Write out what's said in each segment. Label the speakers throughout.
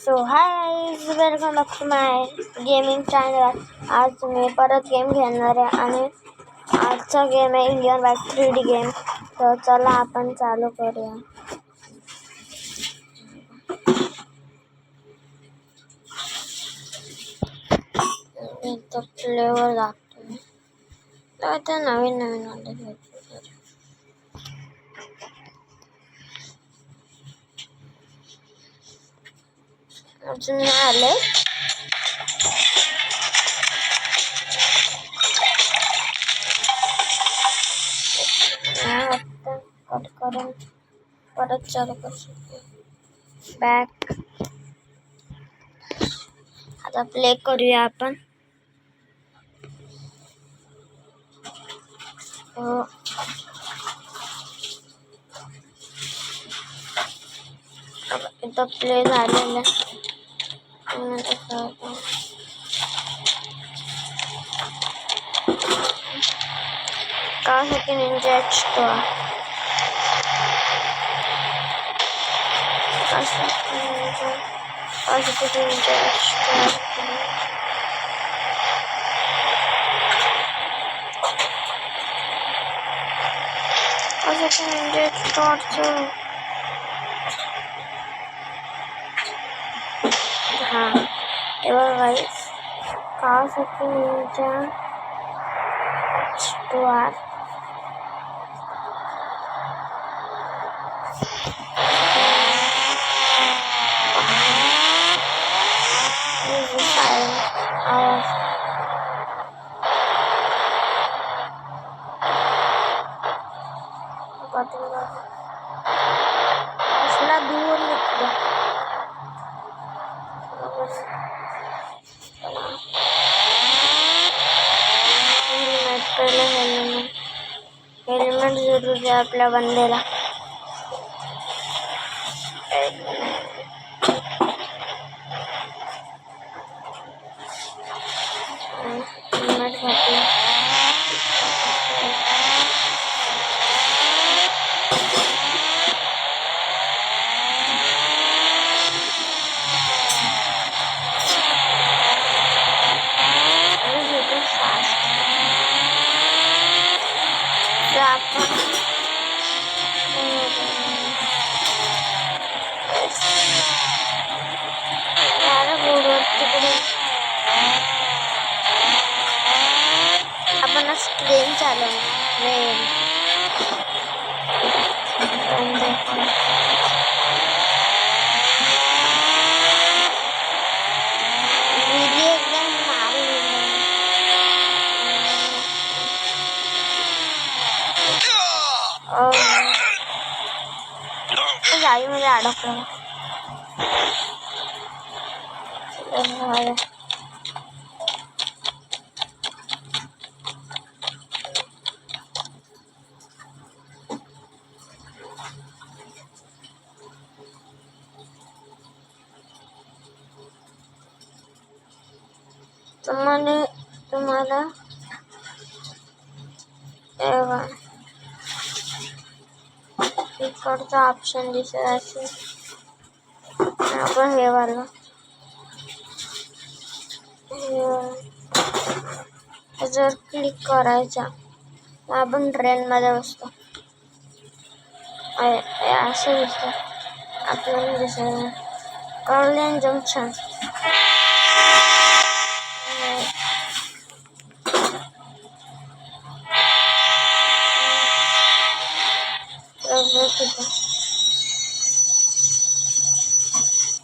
Speaker 1: So hi welcome back to my gaming channel. आज मी परत गेम खेळणार आहे आणि आजचा गेम आहे इंडियन बाइक 3D गेम. तर चला आपण चालू करूया. तो प्लेवर जातो तर आता नवीन आले अजून नाही आले. कट करून परत चालू करू शकतो. बॅक आता प्ले करूया आपण. इथं प्ले झालेलं Kawasaki Ninja H2. Kawasaki Ninja H2. Kawasaki Ninja H2. हाँ एवं गाइस Kawasaki Ninja H2R. असला दूर निघतो. हेल्मेट जरूर आहे आपल्या बंदेला. हेल्मेट घातलं. आपण ट्रेन चालवणार. जाळीमध्ये अडकलं. तुम्हाला इकडचा ऑप्शन दिसत असेल. आपण हे वाला जर क्लिक करायचा आपण ट्रेन मध्ये बसतो. असं दिसतं आपल्याला. दिसत कल्याण जंक्शन.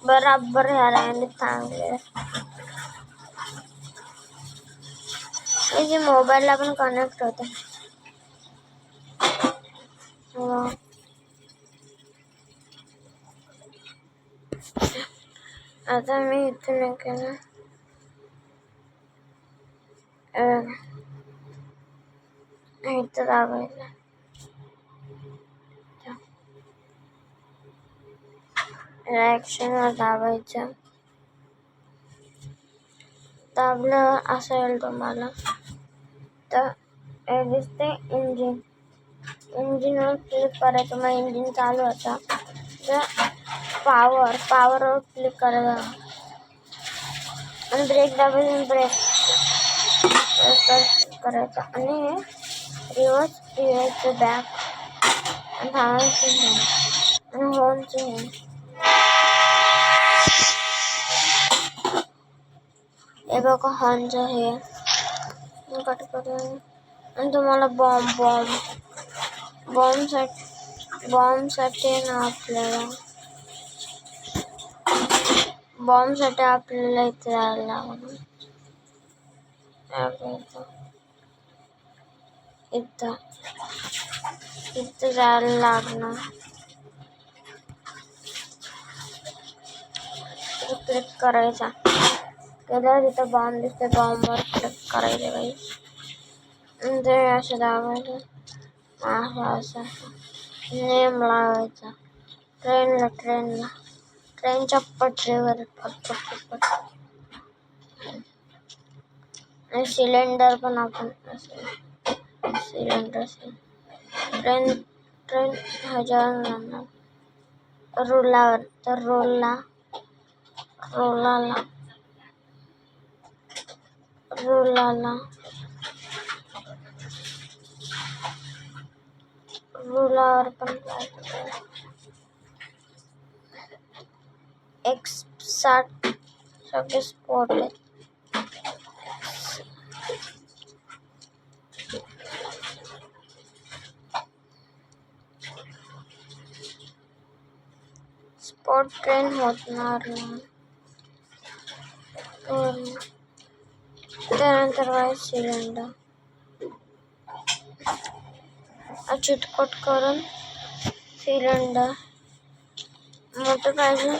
Speaker 1: बराबर ह्या लाईन चांगले. मोबाईलला पण कनेक्ट होते. आता मी इथून केलं. इथं दाबायचं. ॲक्शनवर दाबायचं. दाबलं असेल तुम्हाला तर हे दिसते इंजिनवर क्लिक करायचं. मग इंजिन चालू होता. पावरवर क्लिक करायला आणि ब्रेक दाबायचं, ब्रेक करायचा आणि रिव्हर्स फिरायचं बॅक आणि थांबायचं आणि होमचं हे बघा हॉर्नचं हे कट करून आणि तुम्हाला बॉम्बसाठी ना आपल्याला इथे जायला लागणार. इथं जायला लागणार. क्लिक करायचा, केल्यावर इथं बॉम्ब दिसते, बॉम्बवर क्लिक करायचं काही ते असं दाबायचं, असं नेम लावायचा ट्रेनच्या पटरीवर पट आणि सिलेंडर पण आपण सिलेंडर ट्रेन ह्याच्यावर जाणार रोलावर, तर रोलावर पण X60 सगळे स्पॉट आहेत. स्पॉट ट्रेन होणार ना. त्यानंतर वाय सिलेंडर चिटकट करून सिलेंडर मोठं पाहिजे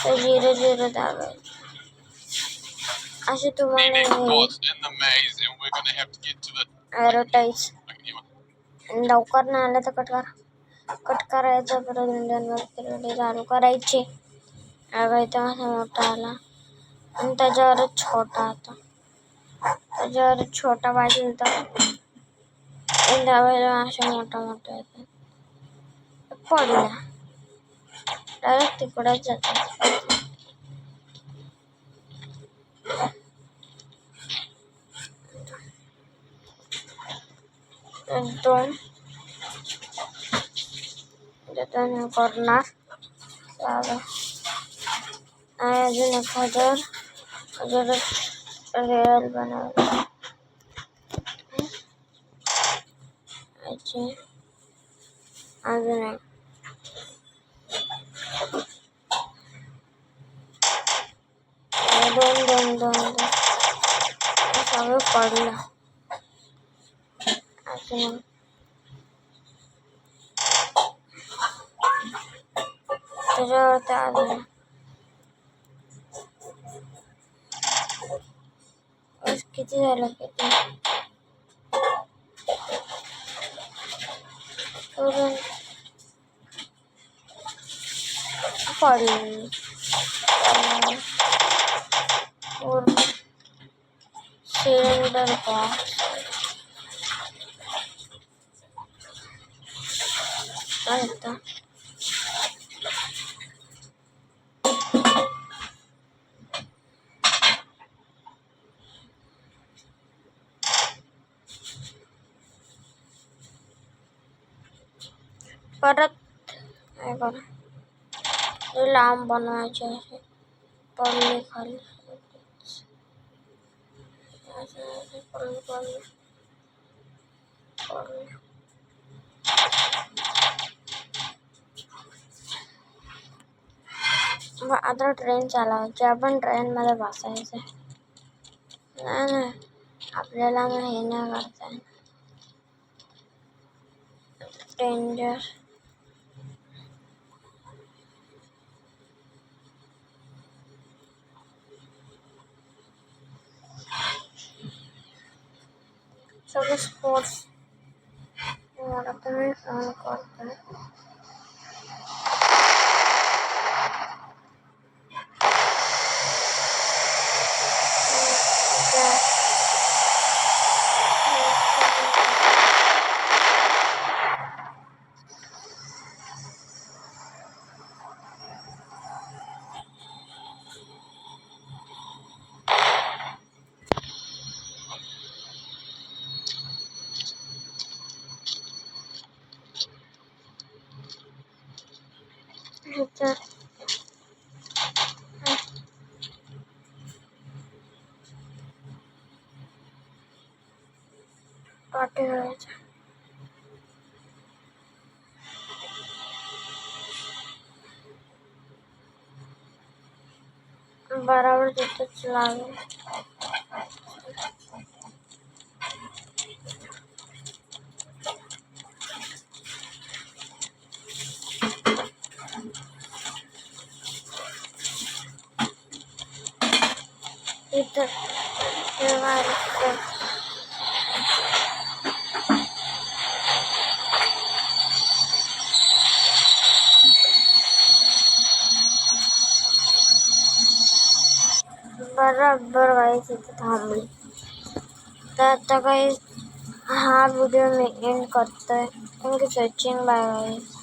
Speaker 1: तर 0 दाबायचं. असे तुम्हाला ॲडव्हर्टाईज लवकर नाही आलं तर कट करायचं, परत इंडियन चालू करायची. इथं असा मोठा आला आणि त्याच्यावरच छोटा आता, त्याच्यावरच छोटा पाहिजे होता अशा मोठा येतात. पडला डायरेक्ट तिकडेच जातात. दोन करणार अजून एखादं रेल बनवलं अजून एक दोन सगळं पडलं. अजून त्याच्यावरती अजून किती झालं, किती पडलं सिलेंडर बॉक्स आता परत काय करा, लांब बनवायचे आहे, पडले खाली पडले. आता ट्रेन चालवायची, आपण ट्रेनमध्ये बसायचं. नाही आपल्याला हे नाही करता येणार. डेंजर सगळं स्पोर्ट्स मला तुम्ही फोन करतो. पाठी व्हायचं. बरोबर तिथेच लागेल. इथं ठेवायचं. बरोबर गाईस इथे थांबली. तर आता गाईस हा व्हिडिओ मी एंड करतोय. Thank you for watching. Bye guys.